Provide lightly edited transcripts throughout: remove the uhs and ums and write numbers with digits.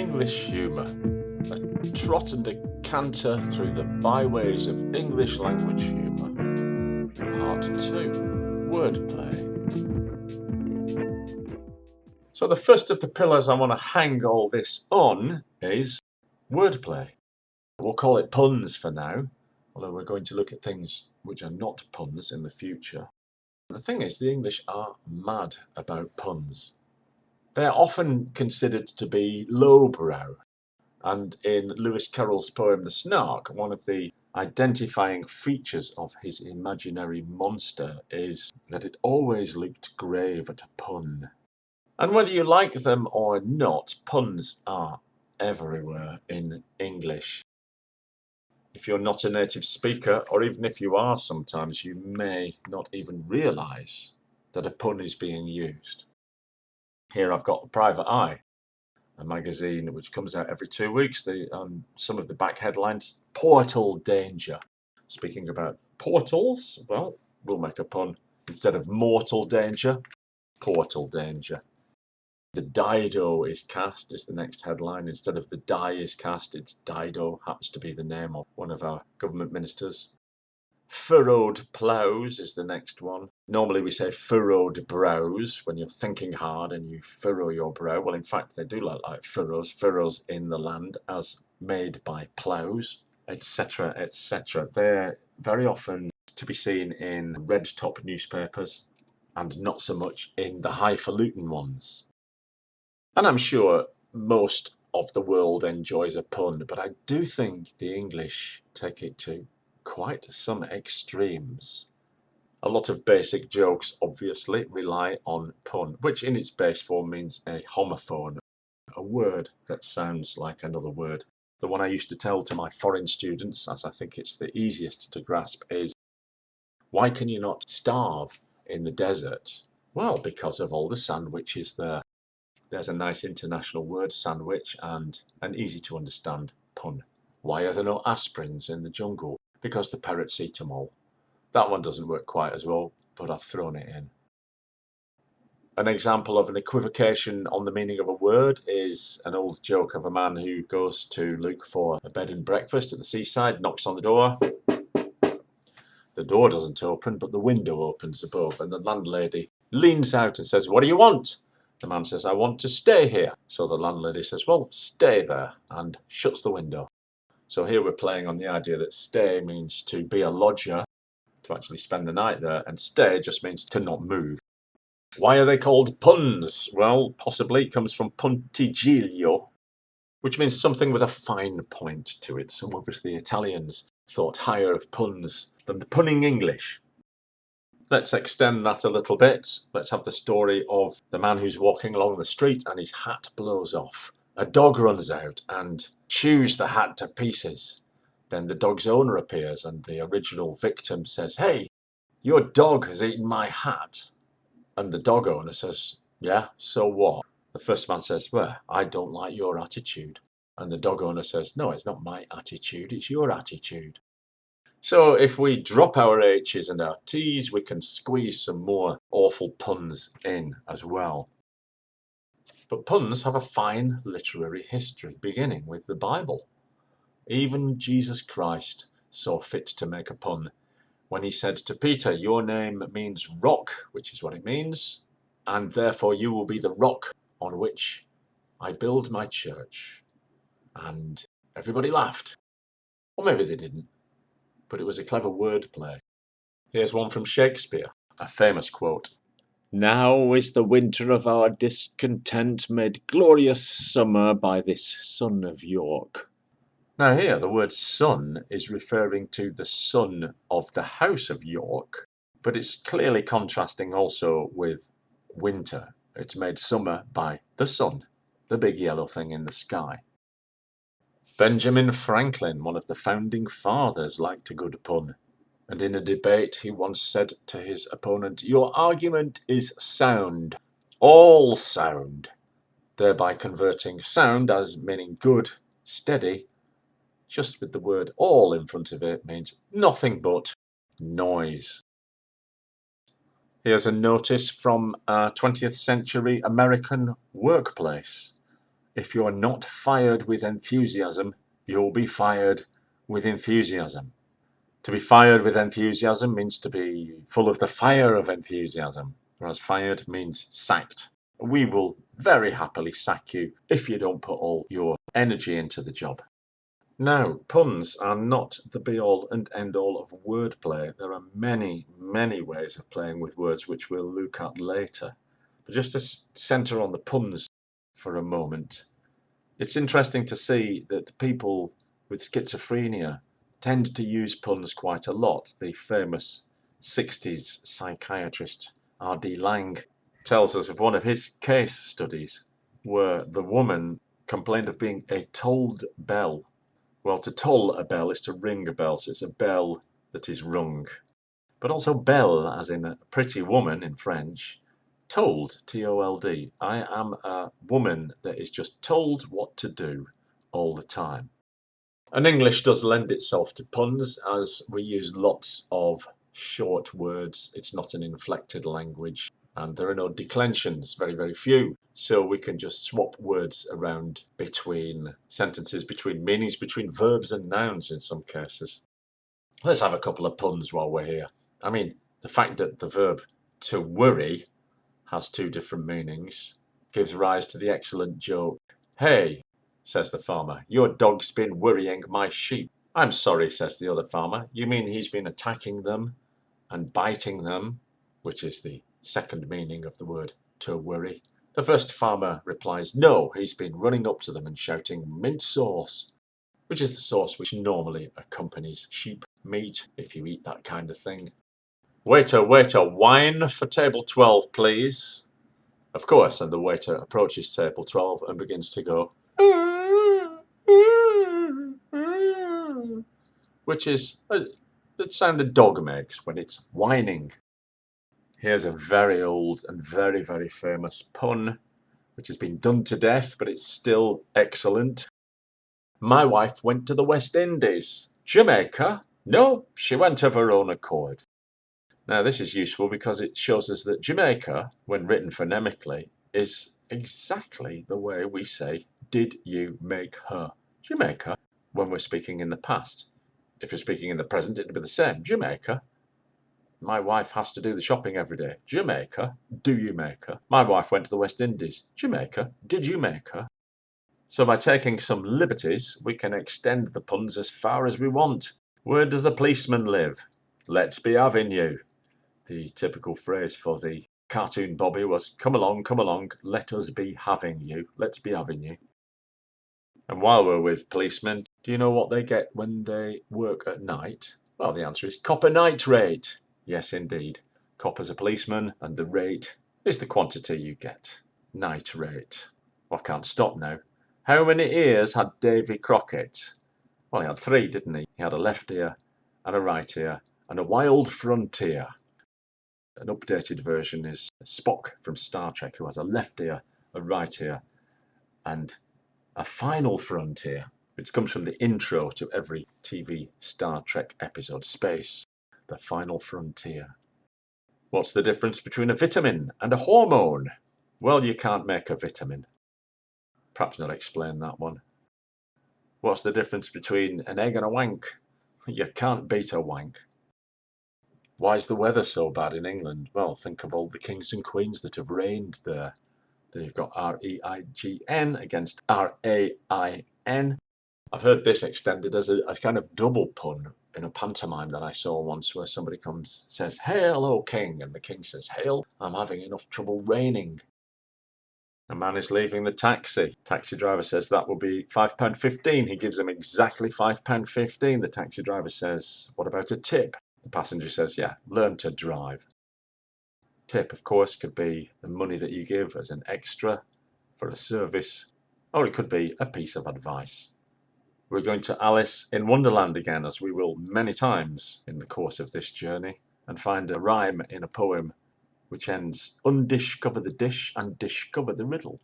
English humour, a trot and a canter through the byways of English language humour. Part 2, Wordplay. So the first of the pillars I want to hang all this on is wordplay. We'll call it puns for now, although we're going to look at things which are not puns in the future. The thing is, the English are mad about puns. They are often considered to be lowbrow, and in Lewis Carroll's poem The Snark, one of the identifying features of his imaginary monster is that it always looked grave at a pun. And whether you like them or not, puns are everywhere in English. If you're not a native speaker, or even if you are sometimes, you may not even realise that a pun is being used. Here I've got The Private Eye, a magazine which comes out every 2 weeks. Some of the back headlines, Portal Danger. Speaking about portals, well, we'll make a pun. Instead of mortal danger, portal danger. The Dido is cast is the next headline. Instead of the die is cast, it's Dido. Happens to be the name of one of our government ministers. Furrowed ploughs is the next one. Normally we say furrowed brows when you're thinking hard and you furrow your brow. Well, in fact, they do look like furrows in the land as made by ploughs, etc., etc. They're very often to be seen in red top newspapers and not so much in the highfalutin ones. And I'm sure most of the world enjoys a pun, but I do think the English take it to quite some extremes. A lot of basic jokes obviously rely on pun, which in its base form means a homophone, a word that sounds like another word. The one I used to tell to my foreign students, as I think it's the easiest to grasp, is, why can you not starve in the desert? Well, because of all the sandwiches there. There's a nice international word, sandwich, and an easy to understand pun. Why are there no aspirins in the jungle? Because the parrots eat them all. That one doesn't work quite as well, but I've thrown it in. An example of an equivocation on the meaning of a word is an old joke of a man who goes to look for a bed and breakfast at the seaside, knocks on the door. The door doesn't open, but the window opens above, and the landlady leans out and says, "What do you want?" The man says, "I want to stay here." So the landlady says, "Well, stay there," and shuts the window. So here we're playing on the idea that stay means to be a lodger, to actually spend the night there, and stay just means to not move. Why are they called puns? Well, possibly it comes from puntiglio, which means something with a fine point to it. So obviously Italians thought higher of puns than the punning English. Let's extend that a little bit. Let's have the story of the man who's walking along the street and his hat blows off. A dog runs out and chews the hat to pieces. Then the dog's owner appears and the original victim says, "Hey, your dog has eaten my hat." And the dog owner says, "Yeah, so what?" The first man says, "Well, I don't like your attitude." And the dog owner says, "No, it's not my attitude, it's your attitude." So if we drop our H's and our T's, we can squeeze some more awful puns in as well. But puns have a fine literary history, beginning with the Bible. Even Jesus Christ saw fit to make a pun when he said to Peter, "Your name means rock," which is what it means, "and therefore you will be the rock on which I build my church." And everybody laughed. Or maybe they didn't. But it was a clever wordplay. Here's one from Shakespeare, a famous quote. "Now is the winter of our discontent made glorious summer by this son of York." Now here, the word son is referring to the son of the House of York, but it's clearly contrasting also with winter. It's made summer by the sun, the big yellow thing in the sky. Benjamin Franklin, one of the founding fathers, liked a good pun. And in a debate, he once said to his opponent, "Your argument is sound, all sound," thereby converting sound as meaning good, steady, just with the word all in front of it means nothing but noise. Here's a notice from a 20th century American workplace. If you're not fired with enthusiasm, you'll be fired with enthusiasm. To be fired with enthusiasm means to be full of the fire of enthusiasm, whereas fired means sacked. We will very happily sack you if you don't put all your energy into the job. Now, puns are not the be-all and end-all of wordplay. There are many, many ways of playing with words which we'll look at later. But just to centre on the puns for a moment, it's interesting to see that people with schizophrenia tend to use puns quite a lot. The famous 60s psychiatrist R.D. Laing tells us of one of his case studies where the woman complained of being a tolled bell. Well, to toll a bell is to ring a bell, so it's a bell that is rung. But also belle, as in a pretty woman in French. Told, T-O-L-D. I am a woman that is just told what to do all the time. And English does lend itself to puns, as we use lots of short words. It's not an inflected language, and there are no declensions, very, very few. So we can just swap words around between sentences, between meanings, between verbs and nouns in some cases. Let's have a couple of puns while we're here. I mean, the fact that the verb to worry has two different meanings gives rise to the excellent joke, "Hey," says the farmer, "your dog's been worrying my sheep." "I'm sorry," says the other farmer, "you mean he's been attacking them and biting them," which is the second meaning of the word to worry. The first farmer replies, "No, he's been running up to them and shouting mint sauce," which is the sauce which normally accompanies sheep meat if you eat that kind of thing. "Waiter, waiter, wine for table 12, please." Of course, and the waiter approaches table 12 and begins to go, which is the sound a dog makes when it's whining. Here's a very old and very, very famous pun, which has been done to death, but it's still excellent. "My wife went to the West Indies." "Jamaica?" "No, she went of her own accord." Now, this is useful because it shows us that Jamaica, when written phonemically, is exactly the way we say, "Did you make her?" Jamaica, when we're speaking in the past. If you're speaking in the present, it'd be the same. Jamaica. My wife has to do the shopping every day. Jamaica. Do you make her? My wife went to the West Indies. Jamaica. Did you make her? So by taking some liberties, we can extend the puns as far as we want. Where does the policeman live? Let's be having you. The typical phrase for the cartoon Bobby was, come along, let us be having you. Let's be having you. And while we're with policemen, do you know what they get when they work at night? Well, the answer is copper night rate. Yes, indeed. Copper's a policeman, and the rate is the quantity you get. Night rate. Well, I can't stop now. How many ears had Davy Crockett? Well, he had three, didn't he? He had a left ear, and a right ear, and a wild frontier. An updated version is Spock from Star Trek, who has a left ear, a right ear, and a final frontier, which comes from the intro to every TV Star Trek episode, Space, the final frontier. What's the difference between a vitamin and a hormone? Well, you can't make a vitamin. Perhaps not explain that one. What's the difference between an egg and a wank? You can't beat a wank. Why is the weather so bad in England? Well, think of all the kings and queens that have reigned there. They've got R-E-I-G-N against R-A-I-N. I've heard this extended as a kind of double pun in a pantomime that I saw once, where somebody says, "Hail, O king," and the king says, "Hail, I'm having enough trouble raining." A man is leaving the taxi. Taxi driver says that will be £5.15. He gives him exactly £5.15. The taxi driver says, "What about a tip?" The passenger says, "Yeah, learn to drive." Tip, of course, could be the money that you give as an extra for a service, or it could be a piece of advice. We're going to Alice in Wonderland again, as we will many times in the course of this journey, and find a rhyme in a poem which ends, "Undiscover the dish and discover the riddle."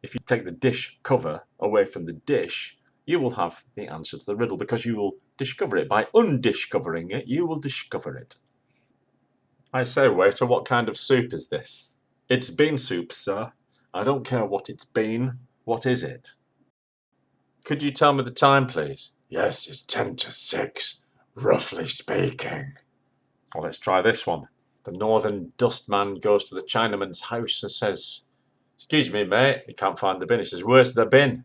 If you take the dish cover away from the dish, you will have the answer to the riddle, because you will discover it. By undiscovering it, you will discover it. I say, waiter, what kind of soup is this? It's bean soup, sir. I don't care what it's been. What is it? Could you tell me the time, please? Yes, it's 10 to 6, roughly speaking. Well, let's try this one. The northern dustman goes to the Chinaman's house and says, "Excuse me, mate." He can't find the bin. He says, "Where's the bin?"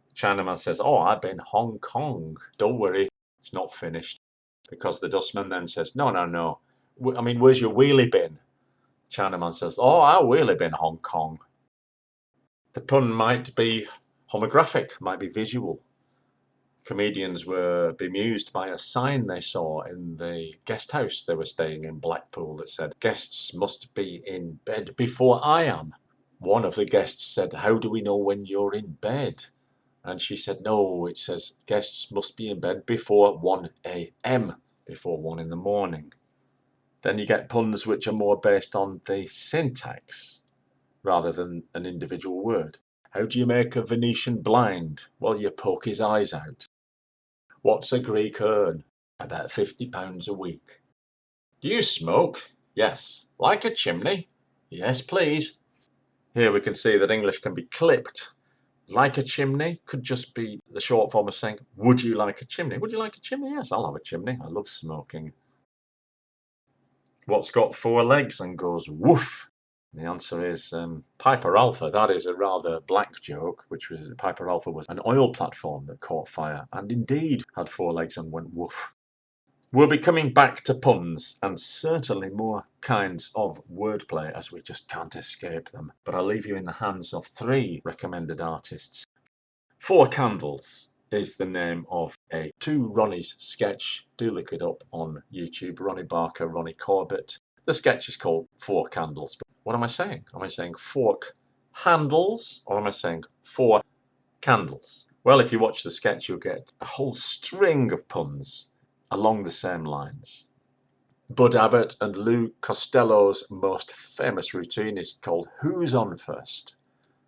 The Chinaman says, "Oh, I've been Hong Kong." "Don't worry, it's not finished." Because the dustman then says, "No, no, no. I mean, where's your wheelie bin?" Chinaman says, "Oh, our wheelie bin, Hong Kong." The pun might be homographic, might be visual. Comedians were bemused by a sign they saw in the guest house they were staying in Blackpool that said, "Guests must be in bed before I am." One of the guests said, "How do we know when you're in bed?" And she said, "No, it says guests must be in bed before 1 a.m., before 1 in the morning." Then you get puns which are more based on the syntax rather than an individual word. How do you make a Venetian blind? Well, you poke his eyes out. What's a Greek urn? About £50 a week. Do you smoke? Yes. Like a chimney? Yes, please. Here we can see that English can be clipped. Like a chimney could just be the short form of saying, "Would you like a chimney?" Would you like a chimney? Yes, I'll have a chimney. I love smoking. What's got 4 legs and goes woof? The answer is Piper Alpha. That is a rather black joke, which was Piper Alpha was an oil platform that caught fire and indeed had 4 legs and went woof. We'll be coming back to puns and certainly more kinds of wordplay as we just can't escape them. But I'll leave you in the hands of 3 recommended artists. 4 Candles is the name of a 2 Ronnies sketch. Do look it up on YouTube. Ronnie Barker, Ronnie Corbett. The sketch is called 4 Candles. But what am I saying? Am I saying fork handles or am I saying 4 candles? Well, if you watch the sketch, you'll get a whole string of puns along the same lines. Bud Abbott and Lou Costello's most famous routine is called "Who's on first?"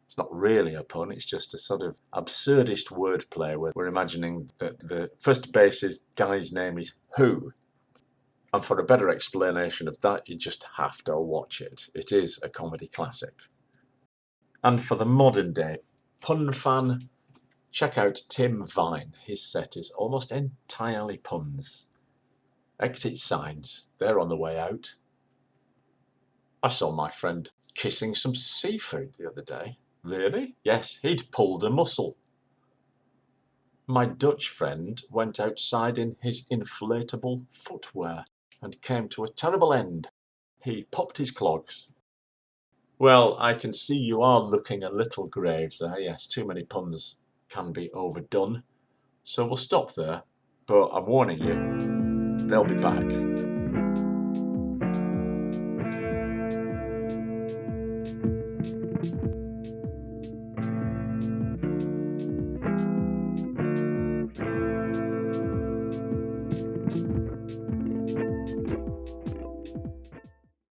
It's not really a pun, it's just a sort of absurdist wordplay where we're imagining that the first base's guy's name is Who. And for a better explanation of that, you just have to watch it. It is a comedy classic. And for the modern day pun fan, check out Tim Vine. His set is almost entirely puns. Exit signs, they're on the way out. I saw my friend kissing some seafood the other day. Really? Yes, he'd pulled a muscle. My Dutch friend went outside in his inflatable footwear and came to a terrible end. He popped his clogs. Well, I can see you are looking a little grave there. Yes, too many puns can be overdone. So we'll stop there. But I'm warning you, they'll be back.